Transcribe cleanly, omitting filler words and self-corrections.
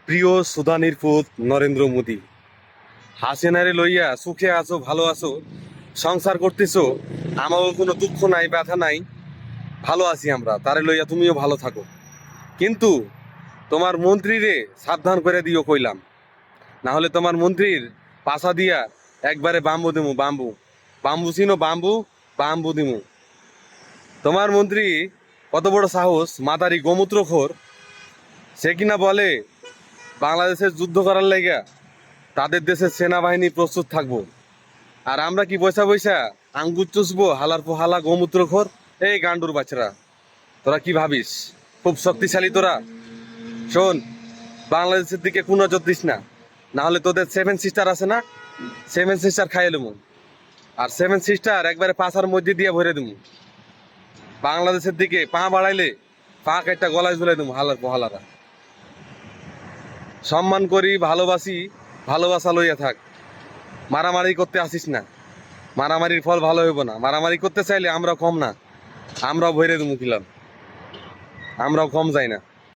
প্রিয় সুদানির পুত নরেন্দ্র মোদী, হাসিনারে লইয়া সুখে আছো, ভালো আছো, সংসার করতেছো, আমারও কোনো দুঃখ নাই, ব্যথা নাই, ভালো আছি আমরা, তারে লইয়া তুমিও ভালো থাকো। কিন্তু তোমার মন্ত্রীরে সাবধান করে দিও কইলাম, না হলে তোমার মন্ত্রীর পাশা দিয়া একবারে বাম্বু দিমু, বাম্বু বাম্বু চিনো, বাম্বু বাম্বু দিমু। তোমার মন্ত্রী কত বড় সাহস, মাদারি গোমূত্রখোর, সে কিনা বলে বাংলাদেশের যুদ্ধ করার লাইগা তাদের দেশের সেনাবাহিনী প্রস্তুত থাকবো, আর আমরা কি বৈশা বৈশা আঙ্গুর চুষবো, হালার হালা গোমূত্রখোর। এই গান্ডুর বাচ্চারা, তোরা কি ভাবিস খুব শক্তিশালী তোরা? শোন, বাংলাদেশের দিকে কোনো নজর দিস না, না হলে তোদের সেভেন সিস্টার আছে না, সেভেন সিস্টার খাইয়ে দেবো, আর সেভেন সিস্টার একবারে পাশার মধ্যে দিয়ে ভরে দেবো। বাংলাদেশের দিকে পা বাড়াইলে পা একটা গলায় ঝুলাই দেবো, হালার হালারা। সম্মান করি, ভালোবাসি, ভালোবাসা লইয়া থাক, মারামারি করতে আসিস না, মারামারির ফল ভালো হইব না। মারামারি করতে চাইলে আমরা কম না, আমরাও ভরে দেবো খিলাম, আমরাও কম যাই না।